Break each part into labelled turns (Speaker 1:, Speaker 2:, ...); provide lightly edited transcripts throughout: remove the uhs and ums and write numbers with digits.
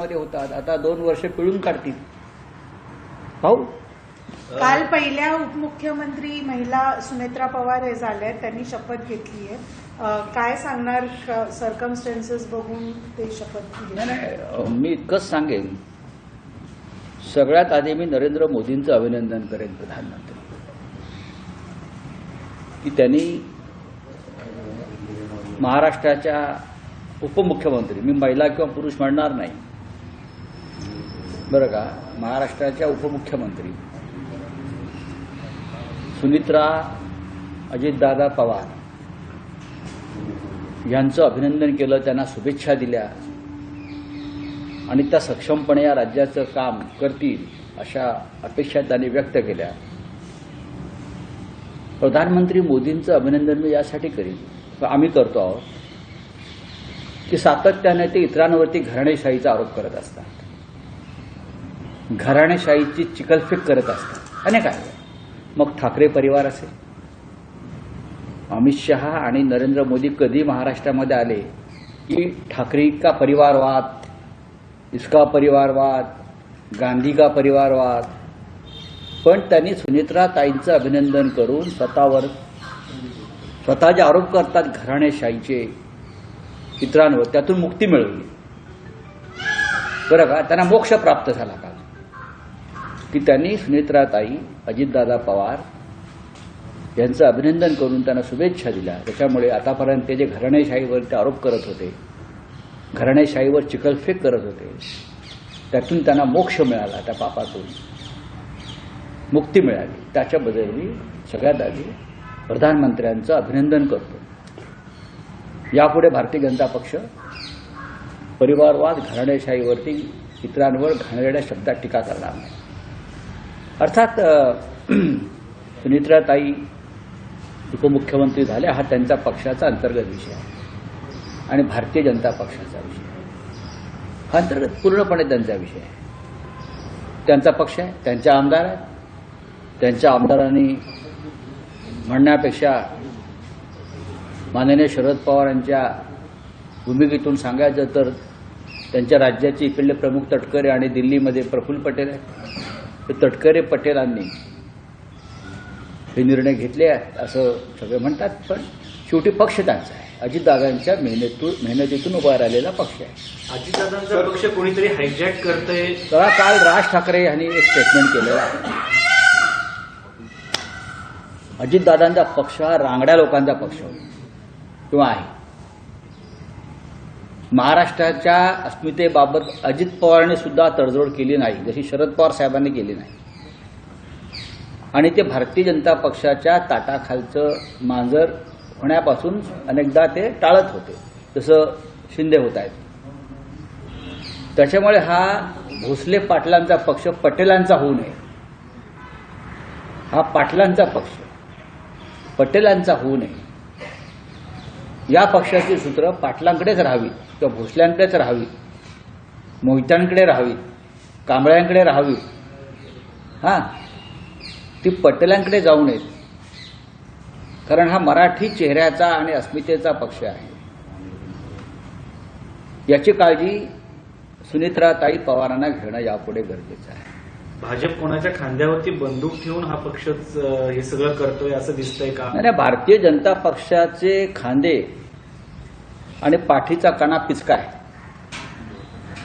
Speaker 1: पक्षामध्ये होतात, आता 2 वर्ष पिळून काढतील. पाहू.
Speaker 2: काल पहिल्या उपमुख्यमंत्री महिला सुनेत्रा पवार हे झाल्या, त्यांनी शपथ घेतली आहे. काय सांगणार, सर्कमस्टन्सेस बघून ते शपथ घेतली?
Speaker 1: नाही, मी इतकंच सांगेन, सगळ्यात आधी मी नरेंद्र मोदींचं अभिनंदन करेन, प्रधानमंत्री, की त्यांनी महाराष्ट्राच्या उपमुख्यमंत्री, मी महिला किंवा पुरुष म्हणणार नाही बरं का, महाराष्ट्राच्या उपमुख्यमंत्री सुनेत्रा अजितदादा पवार यांचं अभिनंदन केलं, त्यांना शुभेच्छा दिल्या आणि त्या सक्षमपणे या राज्याचं काम करतील अशा अपेक्षा त्यांनी व्यक्त केल्या. प्रधानमंत्री मोदींचं अभिनंदन मी यासाठी करीन, आम्ही करतो आहोत, की सातत्याने ते इतरांवरती घराणेशाहीचा आरोप करत असतात, घराणेशाहीची चिकलफेक करत असतात अनेक आहे. मग ठाकरे परिवार असेल, अमित शहा आणि नरेंद्र मोदी कधी महाराष्ट्रामध्ये आले की ठाकरे का परिवारवाद, इसका परिवारवाद, गांधी का परिवारवाद, पण त्यांनी सुनेत्रा ताईंचं अभिनंदन करून स्वतः जे आरोप करतात घराणेशाहीचे इतरांवर, त्यातून मुक्ती मिळवली बरं का, त्यांना मोक्ष प्राप्त झाला का, की त्यांनी सुनेत्रा ताई अजितदादा पवार यांचं अभिनंदन करून त्यांना शुभेच्छा दिल्या. त्याच्यामुळे आतापर्यंत ते जे घराणेशाहीवर ते आरोप करत होते, घराणेशाहीवर चिकलफेक करत होते, त्यातून त्यांना मोक्ष मिळाला, त्या पापातून मुक्ती मिळाली. त्याच्याबद्दल मी सगळ्यात आधी प्रधानमंत्र्यांचं अभिनंदन करतो. यापुढे भारतीय जनता पक्ष परिवारवाद, घराणेशाहीवरती इतरांवर घाणेरड्या शब्दात टीका करणार नाही. अर्थात सुनेत्राताई उपमुख्यमंत्री झाल्या हा त्यांच्या पक्षाचा अंतर्गत विषय आहे आणि भारतीय जनता पक्षाचा विषय हा अंतर्गत पूर्णपणे त्यांचा विषय आहे. त्यांचा पक्ष आहे, त्यांचे आमदार आहेत. त्यांच्या आमदारांनी म्हणण्यापेक्षा माननीय शरद पवारांच्या भूमिकेतून सांगायचं तर त्यांच्या राज्याचे इकडले प्रमुख तटकरे आणि दिल्लीमध्ये प्रफुल्ल पटेल आहेत. तर तटकरे पटेलांनी हे निर्णय घेतले आहेत असं सगळे म्हणतात, पण शेवटी पक्ष त्यांचा आहे. अजितदादांच्या मेहनतीतून उभा राहिलेला पक्ष आहे.
Speaker 3: अजितदादांचा पक्ष कोणीतरी हायजॅक करतंय.
Speaker 1: तर काल राज ठाकरे यांनी एक स्टेटमेंट केलेलं आहे. अजितदादांचा पक्ष हा रांगड्या लोकांचा पक्ष किंवा आहे. महाराष्ट्राच्या अस्मितेबाबत अजित पवारांनी सुद्धा तडजोड केली नाही, जशी शरद पवार साहेबांनी केली नाही. आणि ते भारतीय जनता पक्षाच्या ताटाखालचं मांजर होण्यापासून अनेकदा ते टाळत होते, जसं शिंदे होत आहेत. त्याच्यामुळे हा भोसले पाटलांचा पक्ष पटेलांचा होऊ नये, हा पाटलांचा पक्ष पटेलांचा होऊ नये. या पक्षाची सूत्र पाटलांकडेच राहावीत किंवा भोसल्यांकडेच राहावीत, मोहित्यांकडे राहावीत, कांबळ्यांकडे राहावीत, हां, ती पटेलांकडे जाऊ नयेत. कारण हा मराठी चेहऱ्याचा आणि अस्मितेचा पक्ष आहे. याची काळजी सुनेत्राताई पवारांना घेणं यापुढे गरजेचं आहे.
Speaker 3: भाजप कोणाच्या खांद्यावरती बंदूक ठेवून हा पक्षच हे सगळं करतोय असं दिसतंय का?
Speaker 1: नाही, भारतीय जनता पक्षाचे खांदे आणि पाठीचा कणा पिचका आहे,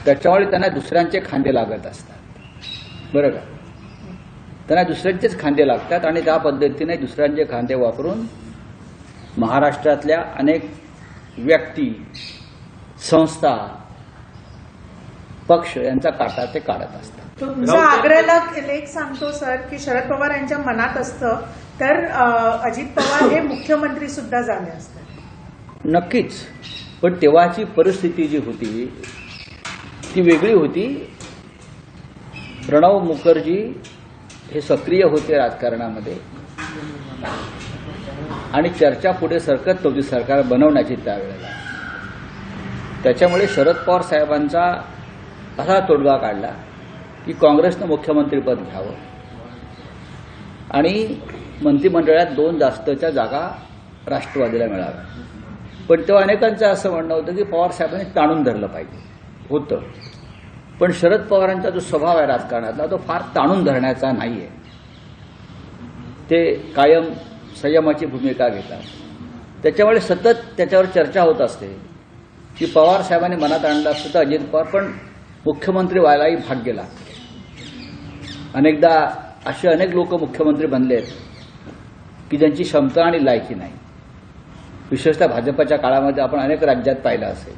Speaker 1: त्याच्यामुळे त्यांना दुसऱ्यांचे खांदे लागत असतात. बरं का, त्यांना दुसऱ्यांचेच खांदे लागतात आणि त्या पद्धतीने दुसऱ्यांचे खांदे वापरून महाराष्ट्रातल्या अनेक व्यक्ती, संस्था, पक्ष यांचा काटा ते काढत असतात.
Speaker 2: तुमचा आग्रहाला लेख सांगतो सर की शरद पवार यांच्या मनात असतं तर अजित पवार हे मुख्यमंत्री सुद्धा झाले असते.
Speaker 1: नक्कीच, पण तेव्हाची परिस्थिती जी होती ती वेगळी होती. प्रणव मुखर्जी हे सक्रिय होते राजकारणामध्ये आणि चर्चा पुढे सरकत नव्हती सरकार बनवण्याची त्यावेळेला. त्याच्यामुळे शरद पवार साहेबांचा असा तोडगा काढला की काँग्रेसनं मुख्यमंत्रीपद घ्यावं आणि मंत्रिमंडळात 2 जास्तच्या जागा राष्ट्रवादीला मिळाव्या. पण तेव्हा अनेकांचं असं म्हणणं होतं की पवार साहेबांनी ताणून धरलं पाहिजे होतं. पण शरद पवारांचा जो स्वभाव आहे राजकारणातला तो फार ताणून धरण्याचा नाहीये. ते कायम संयमाची भूमिका घेतात. त्याच्यामुळे सतत त्याच्यावर चर्चा होत असते की पवार साहेबांनी मनात आणलं असतं तर अजित पवार पण मुख्यमंत्री व्हायलाही भाग्य लागतं. अनेकदा असे अनेक लोक मुख्यमंत्री बनलेत की ज्यांची क्षमता आणि लायकी नाही. विशेषतः भाजपच्या काळामध्ये आपण अनेक राज्यात पाहिलं असेल.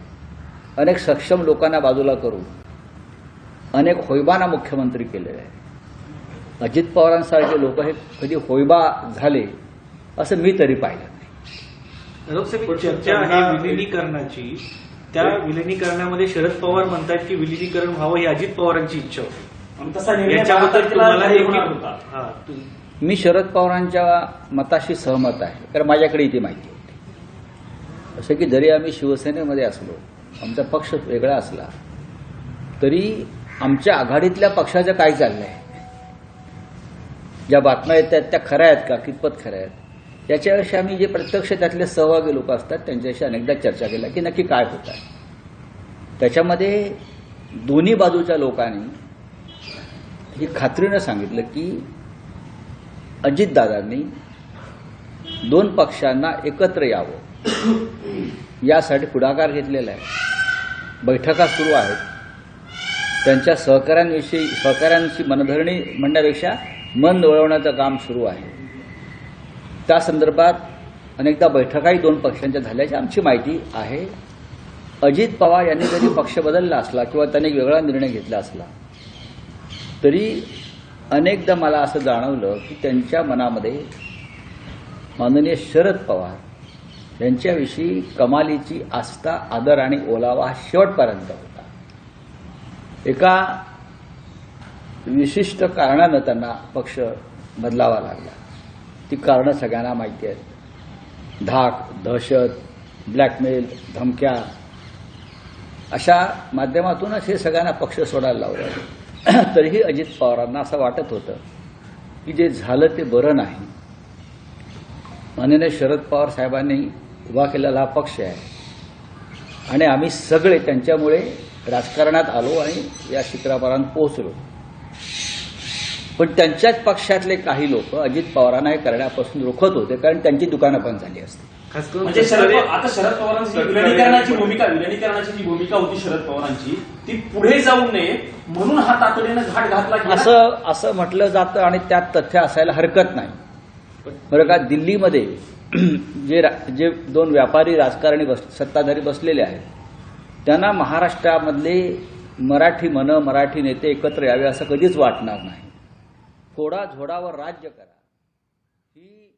Speaker 1: अनेक सक्षम लोकांना बाजूला करून अनेक होयबांना मुख्यमंत्री केलेले आहे. अजित पवारांसारखे लोक हे कधी होयबा झाले असं मी तरी पाहिलं नाही.
Speaker 3: लोकसभेत चर्चा आहे विलिनीकरणाची. त्या विलिनीकरणामध्ये शरद पवार म्हणतात की विलिनीकरण व्हावं ही अजित पवारांची इच्छा होती.
Speaker 4: तसा निर्णय
Speaker 3: याच्याबद्दल तुम्हाला
Speaker 4: होणार होता.
Speaker 3: हा,
Speaker 1: मी शरद पवारांच्या मताशी सहमत आहे, कारण माझ्याकडे ती माहिती होती. असं की जरी आम्ही शिवसेनेमध्ये असलो, आमचा पक्ष वेगळा असला, तरी आमच्या आघाडीतल्या पक्षाचं काय चाललंय, ज्या बातम्या येतात त्या खऱ्या आहेत का, कितपत खऱ्या आहेत, याच्याविषयी आम्ही जे प्रत्यक्ष त्यातले सहभागी लोक असतात त्यांच्याशी अनेकदा चर्चा केल्या की नक्की काय होत आहे. त्याच्यामध्ये दोन्ही बाजूच्या लोकांनी ही खात्रीनं सांगितलं की अजितदादांनी दोन पक्षांना एकत्र यावं यासाठी पुढाकार घेतलेला आहे. बैठका सुरू आहेत. त्यांच्या सहकाऱ्यांची मनधरणी म्हणण्यापेक्षा मन वळवण्याचं काम सुरू आहे. त्या संदर्भात अनेकदा बैठकाही दोन पक्षांच्या झाल्याची आमची माहिती आहे. अजित पवार यांनी जरी पक्ष बदलला असला किंवा त्यांनी वेगळा निर्णय घेतला असला तरी अनेकदा मला असं जाणवलं की त्यांच्या मनामध्ये माननीय शरद पवार यांच्याविषयी कमालीची आस्था, आदर आणि ओलावा हा शेवटपर्यंत होता. एका विशिष्ट कारणानं त्यांना पक्ष बदलावा लागला. ती कारणं सगळ्यांना माहिती आहेत. धाक, दहशत, ब्लॅकमेल, धमक्या अशा माध्यमातूनच हे सगळ्यांना पक्ष सोडायला लावलं. तरीही अजित पवारांना असं वाटत होतं की जे झालं ते बरं नाही. माननीय शरद पवार साहेबांनी उभा केलेला हा पक्ष आहे आणि आम्ही सगळे त्यांच्यामुळे राजकारणात आलो आणि या शिखरापर्यंत पोहोचलो. पण त्यांच्याच पक्षातले काही लोक अजित पवारांना हे करण्यापासून रोखत होते, कारण त्यांची दुकानं बंद झाली असती.
Speaker 3: खास करून
Speaker 4: म्हणजे आता शरद पवारांची विलिनीकरणाची जी भूमिका होती शरद पवारांची ती पुढे जाऊ नये म्हणून हा तातडीनं घाट घातला गेला.
Speaker 1: असं म्हटलं जातं आणि त्यात तथ्य असायला हरकत नाही. बरं का, दिल्लीमध्ये जे दोन व्यापारी राजकारणी सत्ताधारी बसलेले आहेत त्यांना महाराष्ट्रामधले मराठी मराठी नेते एकत्र यावे असं कधीच वाटणार नाही. फोडा झोडावर राज्य करा ही.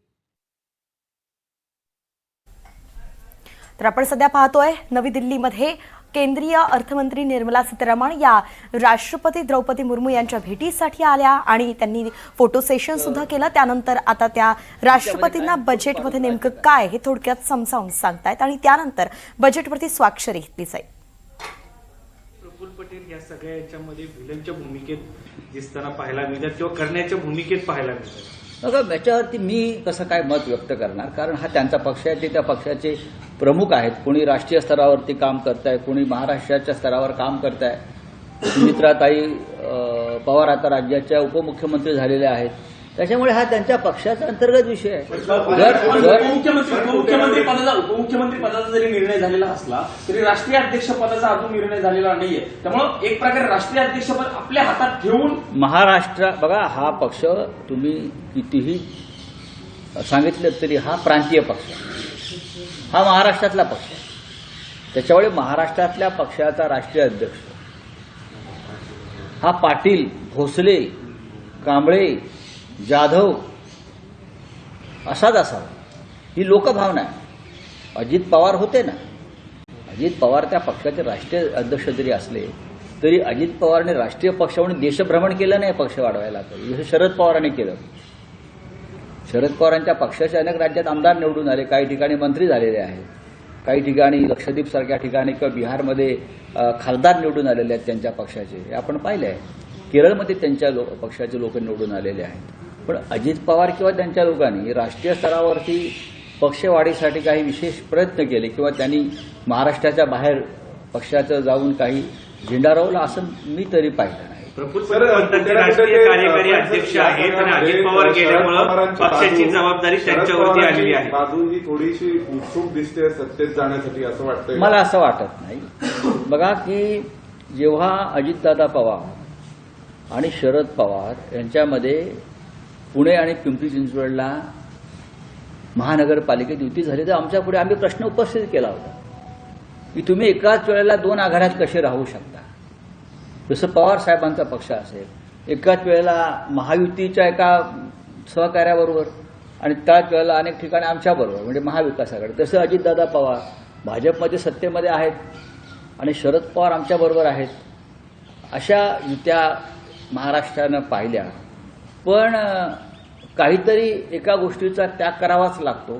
Speaker 5: तर आपण सध्या पाहतोय नवी दिल्लीमध्ये केंद्रीय अर्थमंत्री निर्मला सीतारामन या राष्ट्रपती द्रौपदी मुर्मू यांच्या भेटीसाठी आल्या आणि त्यांनी फोटो सेशन सुद्धा केलं. त्यानंतर आता त्या राष्ट्रपतींना बजेटमध्ये नेमकं काय हे थोडक्यात समजावून सांगतायत आणि त्यानंतर बजेटवरती स्वाक्षरी घेतली जाईल.
Speaker 3: प्रफुल्ल पटेल या सगळ्या याच्यामध्ये व्हिलनच्या भूमिकेत दिसताना पाहायला मिळतात किंवा करण्याच्या भूमिकेत पाहायला मिळतात.
Speaker 1: बघा, याच्यावरती मी कसं काय मत व्यक्त करणार, कारण हा त्यांचा पक्ष आहे. ते त्या पक्षाचे प्रमुख आहेत. कोणी राष्ट्रीय स्तरावरती काम करताय, कोणी महाराष्ट्राच्या स्तरावर काम करताय. सुमित्राताई पवार आता राज्याच्या उपमुख्यमंत्री झालेल्या आहेत. त्याच्यामुळे हा त्यांच्या पक्षाचा अंतर्गत विषय आहे.
Speaker 4: उपमुख्यमंत्री पदाचा जरी निर्णय झालेला असला तरी राष्ट्रीय अध्यक्ष पदाचा अजून निर्णय झालेला नाहीये. त्यामुळे एक प्रकारे राष्ट्रीय अध्यक्षपद आपल्या हातात ठेवून
Speaker 1: महाराष्ट्र, बघा, हा पक्ष तुम्ही कितीही सांगितलं तरी हा प्रांतीय पक्ष, हा महाराष्ट्रातला पक्ष. त्याच्यामुळे महाराष्ट्रातल्या पक्षाचा राष्ट्रीय अध्यक्ष हा पाटील, भोसले, कांबळे, जाधव असाच असावा, ही लोकभावना आहे. अजित पवार होते ना, अजित पवार त्या पक्षाचे राष्ट्रीय अध्यक्ष जरी असले तरी अजित पवारने राष्ट्रीय पक्ष म्हणून देशभ्रमण केलं नाही पक्ष वाढवायला. जसं शरद पवारांनी केलं. शरद पवारांच्या पक्षाचे अनेक राज्यात आमदार निवडून आले, काही ठिकाणी मंत्री झालेले आहेत, काही ठिकाणी लक्षद्वीप सारख्या ठिकाणी किंवा बिहारमध्ये खासदार निवडून आलेले आहेत त्यांच्या पक्षाचे, हे आपण पाहिलं आहे. केरळमध्ये त्यांच्या पक्षाचे लोक निवडून आलेले आहेत. पण अजित पवार किंवा त्यांच्या लोकांनी राष्ट्रीय स्तरावरती पक्षवाढीसाठी काही विशेष प्रयत्न केले किंवा त्यांनी महाराष्ट्राच्या बाहेर पक्षाचं जाऊन काही झेंडा रोवला असं मी तरी पाहिलं नाही.
Speaker 3: प्रफुल्ल पटेल राष्ट्रीय कार्यकारी अध्यक्ष आहेत आणि अजित पवार गेल्यामुळं पक्षाची जबाबदारी त्यांच्यावरती आलेली आहे.
Speaker 6: बाजू ही थोडीशी उत्सुक दिसते सत्तेत जाण्यासाठी असं वाटतंय.
Speaker 1: मला असं वाटत नाही. बघा की जेव्हा अजितदादा पवार आणि शरद पवार यांच्यामध्ये पुणे आणि पिंपरी चिंचवडला महानगरपालिकेत युती झाली तर आमच्या पुढे आम्ही प्रश्न उपस्थित केला होता की तुम्ही एकाच वेळेला 2 आघाड्यात कसे राहू शकता. जसं पवार साहेबांचा पक्ष असेल, एकाच वेळेला महायुतीच्या एका सहकार्याबरोबर आणि त्याच वेळेला अनेक ठिकाणी आमच्याबरोबर म्हणजे महाविकास आघाडी, तसं अजितदादा पवार भाजपमध्ये सत्तेमध्ये आहेत आणि शरद पवार आमच्याबरोबर आहेत. अशा युत्या महाराष्ट्रानं पाहिल्या, पण काहीतरी एका गोष्टीचा त्याग करावाच लागतो.